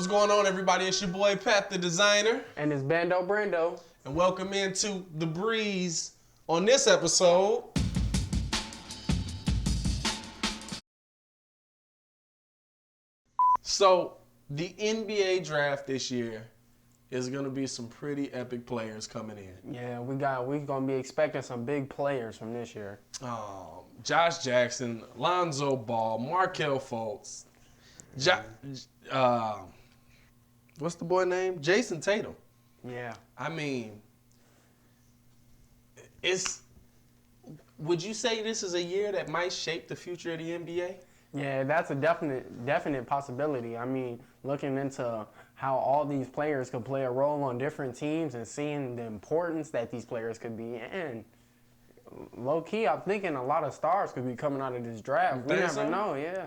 What's going on, everybody? It's your boy Pat the Designer. And it's Bando Brando. And welcome into The Breeze on this episode. So, the NBA draft this year is going to be some pretty epic players coming in. Yeah, we're going to be expecting some big players from this year. Josh Jackson, Lonzo Ball, Markelle Fultz, what's the boy name? Jason Tatum. Yeah. I mean, would you say this is a year that might shape the future of the NBA? Yeah, that's a definite possibility. I mean, looking into how all these players could play a role on different teams and seeing the importance that these players could be, and low-key, I'm thinking a lot of stars could be coming out of this draft. We never know, yeah.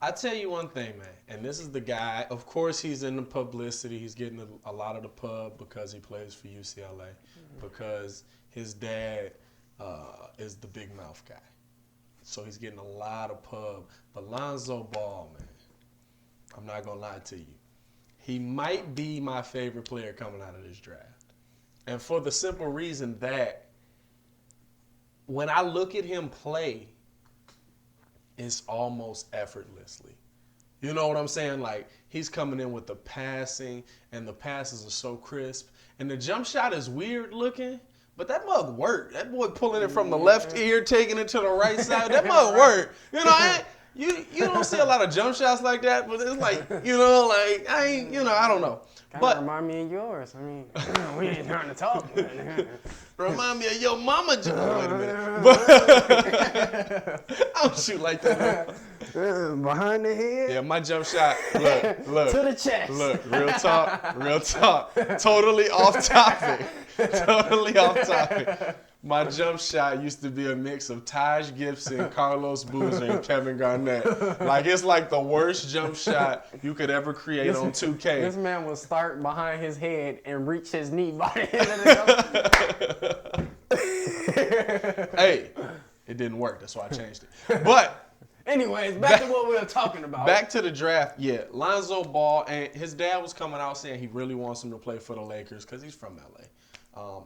I tell you one thing, man, and this is the guy. Of course, he's in the publicity. He's getting a lot of the pub because he plays for UCLA, because his dad is the big mouth guy. So he's getting a lot of pub. But Lonzo Ball, man, I'm not going to lie to you. He might be my favorite player coming out of this draft. And for the simple reason that when I look at him play, it's almost effortlessly. You know what I'm saying? Like, he's coming in with the passing, and the passes are so crisp. And the jump shot is weird looking, but that mug worked. That boy pulling it from the left ear, taking it to the right side, that mug worked. You know, you don't see a lot of jump shots like that, but it's like, I don't know. But remind me of yours. I mean, we ain't trying to talk. Remind me of your mama. Wait a minute. But I don't shoot like that. Behind the head? Yeah, my jump shot, look. To the chest. Look, real talk. Totally off topic. My jump shot used to be a mix of Taj Gibson, Carlos Boozer, and Kevin Garnett. Like, it's like the worst jump shot you could ever create on 2K. This man will start behind his head and reach his knee by the end of the Hey, it didn't work. That's why I changed it. But anyways, back to what we were talking about. Back to the draft, yeah. Lonzo Ball, and his dad was coming out saying he really wants him to play for the Lakers because he's from LA.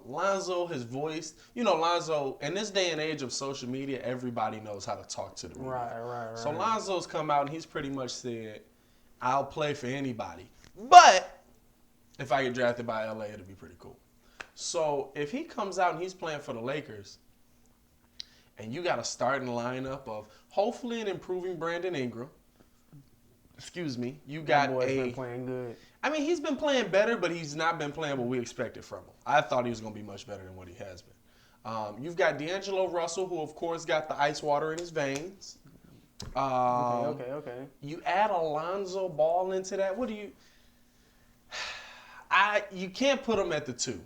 Lonzo, his voice, Lonzo, in this day and age of social media, everybody knows how to talk to the media. Right. So Lonzo's come out and he's pretty much said, I'll play for anybody. But if I get drafted by LA, it'll be pretty cool. So if he comes out and he's playing for the Lakers, and you got a starting lineup of hopefully an improving Brandon Ingram. Excuse me. You got been playing good. I mean, he's been playing better, but he's not been playing what we expected from him. I thought he was going to be much better than what he has been. You've got D'Angelo Russell, who, of course, got the ice water in his veins. Okay. You add Lonzo Ball into that. What do you... You can't put him at the 2.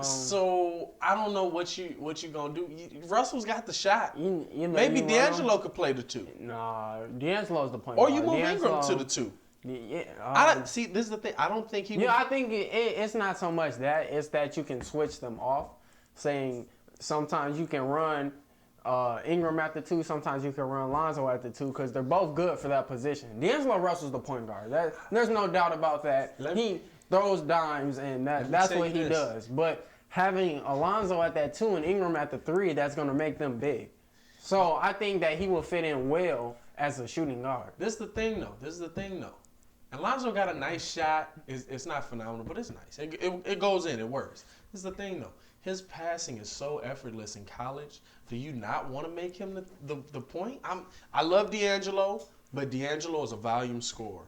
So I don't know what you gonna do. Russell's got the shot. Maybe D'Angelo could play the 2. Nah, D'Angelo's the point Or guard. you move Ingram to the 2. Yeah. See, this is the thing. I don't think he. I think it's not so much that. It's that you can switch them off. Saying sometimes you can run Ingram at the 2. Sometimes you can run Lonzo at the 2 because they're both good for that position. D'Angelo Russell's the point guard. There's no doubt about that. He throws dimes, and that's what he does. But having Alonzo at that 2 and Ingram at the 3, that's going to make them big. So I think that he will fit in well as a shooting guard. This is the thing, though. Alonzo got a nice shot. It's not phenomenal, but it's nice. It goes in. It works. This is the thing, though. His passing is so effortless in college. Do you not want to make him the point? I love D'Angelo, but D'Angelo is a volume scorer.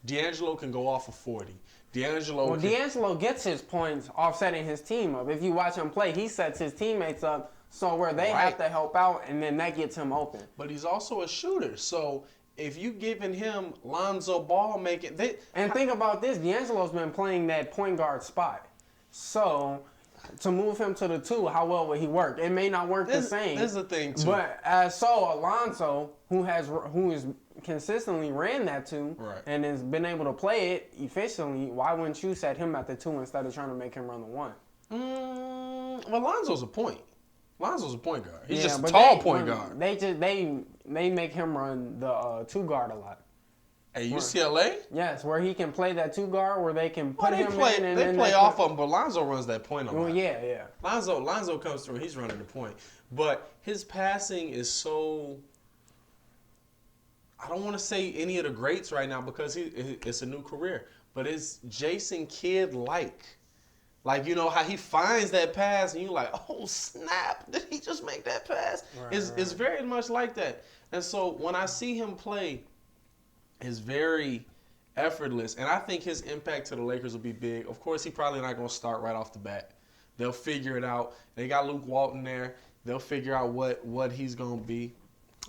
D'Angelo can go off of 40. D'Angelo gets his points off setting his team up. If you watch him play, he sets his teammates up so where they have to help out, and then that gets him open. But he's also a shooter, so if you giving him Lonzo Ball think about this, D'Angelo's been playing that point guard spot. So to move him to the 2, how well would he work? It may not work the same. This is the thing too. But Alonzo, who is consistently ran that 2 and has been able to play it efficiently, why wouldn't you set him at the 2 instead of trying to make him run the 1? Well, Lonzo's a point guard. He's just a tall point guard. They make him run the 2 guard a lot. At UCLA? Yes, where he can play that 2 guard, where they can Well, put they him play. in. And They then play they off can, of him, but Lonzo runs that point a lot. well, yeah. Lonzo comes through. He's running the point, but his passing is so. I don't want to say any of the greats right now because it's a new career, but it's Jason Kidd like. Like, you know, how he finds that pass and you're like, oh, snap. Did he just make that pass? It's very much like that. And so when I see him play, it's very effortless. And I think his impact to the Lakers will be big. Of course, he probably not going to start right off the bat. They'll figure it out. They got Luke Walton there. They'll figure out what he's going to be.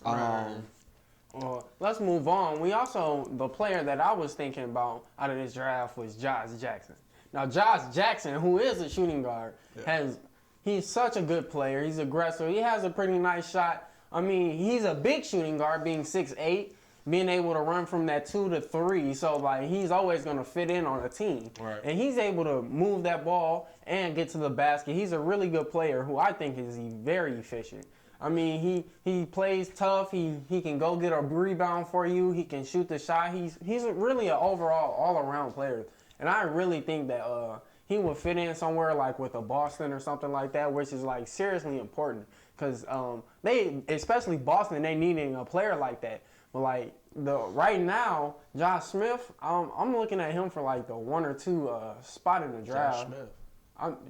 Well, let's move on. The player that I was thinking about out of this draft was Josh Jackson. Now, Josh Jackson, who is a shooting guard, he's such a good player. He's aggressive. He has a pretty nice shot. I mean, he's a big shooting guard, being 6'8", being able to run from that 2 to 3. So, like, he's always going to fit in on a team. Right. And he's able to move that ball and get to the basket. He's a really good player who I think is very efficient. I mean, he plays tough. He can go get a rebound for you. He can shoot the shot. He's really an overall all-around player. And I really think that he would fit in somewhere like with a Boston or something like that, which is like seriously important because especially Boston, they needing a player like that. But like right now, Josh Smith, I'm looking at him for like the 1 or 2 spot in the draft. Josh Smith.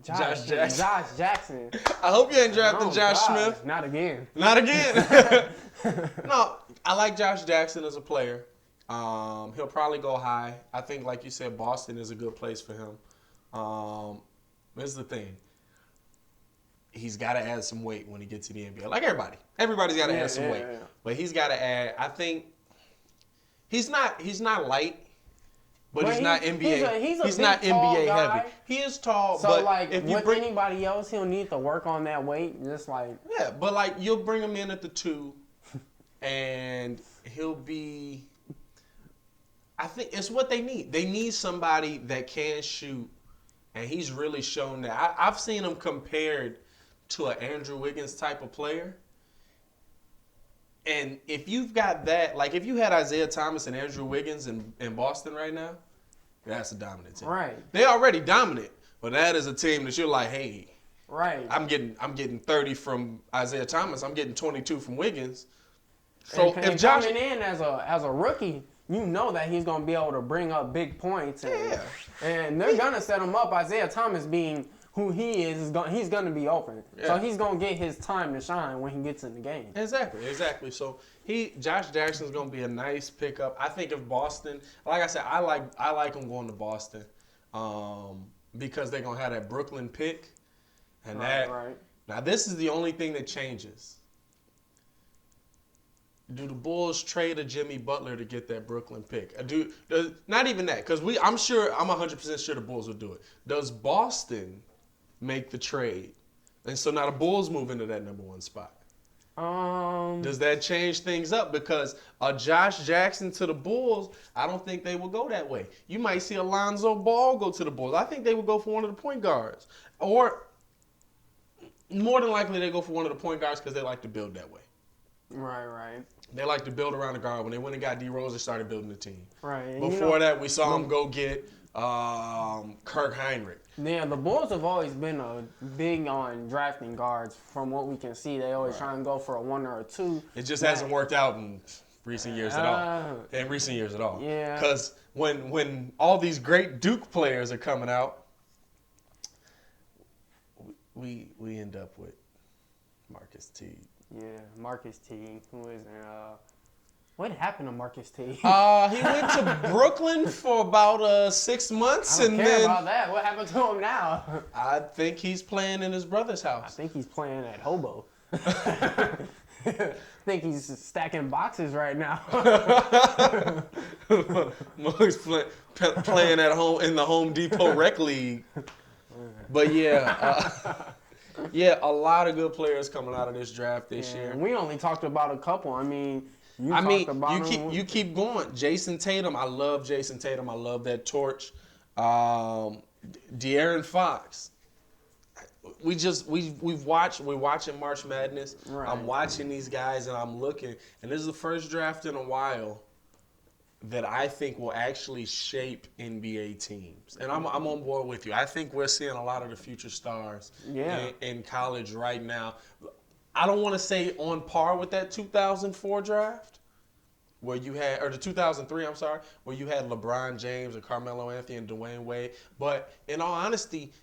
Josh Jackson. Josh Jackson. I hope you ain't drafting Josh Smith. Not again. Not again. No, I like Josh Jackson as a player. He'll probably go high. I think, like you said, Boston is a good place for him. Here's the thing. He's got to add some weight when he gets to the NBA. Like everybody. Everybody's got to add some weight. Yeah. But he's got to add, I think, he's not light. But he's not NBA. He's not NBA guy. heavy. He is tall. So but like if you with anybody else, he'll need to work on that weight. Just like but like you'll bring him in at the 2, and he'll be. I think it's what they need. They need somebody that can shoot, and he's really shown that. I've seen him compared to an Andrew Wiggins type of player. And if you've got that, like if you had Isaiah Thomas and Andrew Wiggins in Boston right now, that's a dominant team. Right. They're already dominant, but that is a team that you're like, hey, right. I'm getting 30 from Isaiah Thomas. I'm getting 22 from Wiggins. So and if Josh coming in as a rookie, you know that he's gonna be able to bring up big points. And they're gonna set him up. Isaiah Thomas being who he is he's going to be open. Yeah. So he's going to get his time to shine when he gets in the game. Exactly. So Josh Jackson's going to be a nice pickup. I think if Boston, like I said, I like him going to Boston because they're going to have that Brooklyn pick. And right. Now this is the only thing that changes. Do the Bulls trade a Jimmy Butler to get that Brooklyn pick? Not even that, because I'm 100% sure the Bulls will do it. Does Boston make the trade? And so now the Bulls move into that number 1 spot. Does that change things up? Because a Josh Jackson to the Bulls, I don't think they will go that way. You might see a Lonzo Ball go to the Bulls. I think they would go for one of the point guards. Or more than likely they go for one of the point guards because they like to build that way. Right. They like to build around the guard. When they went and got D Rose, they started building the team. Right. Before that, we saw them go get Kirk Heinrich. Yeah, the Bulls have always been big on drafting guards. From what we can see, they always try and go for a 1 or a 2. It just hasn't worked out in recent years at all. Yeah. Because when all these great Duke players are coming out, we end up with Marcus Teague. Yeah, Marcus Teague, who is what happened to Marcus Teague? He went to Brooklyn for about 6 months, I don't care about that. What happened to him now? I think he's playing in his brother's house. I think he's playing at Hobo. I think he's stacking boxes right now. He's playing at home in the Home Depot Rec League. But yeah, a lot of good players coming out of this draft this year. We only talked about a couple. You keep going. Jason Tatum, I love Jason Tatum. I love that torch. De'Aaron Fox. We're watching March Madness. Right. I'm watching these guys and I'm looking, and this is the first draft in a while that I think will actually shape NBA teams. And I'm on board with you. I think we're seeing a lot of the future stars in college right now. I don't want to say on par with that 2004 draft where you had, or the 2003, I'm sorry, where you had LeBron James and Carmelo Anthony and Dwayne Wade. But in all honesty,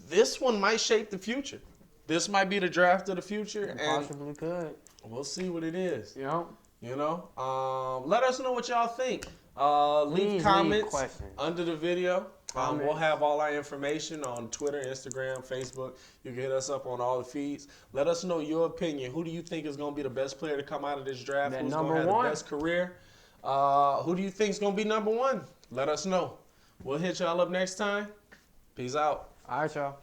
this one might shape the future. This might be the draft of the future. It possibly could. We'll see what it is. Yep. You know, let us know what y'all think. Leave Please comments leave questions. under the video. We'll have all our information on Twitter, Instagram, Facebook. You can hit us up on all the feeds. Let us know your opinion. Who do you think is going to be the best player to come out of this draft? That Who's going number to have one. the best career? Who do you think is going to be number one? Let us know. We'll hit y'all up next time. Peace out. All right, y'all.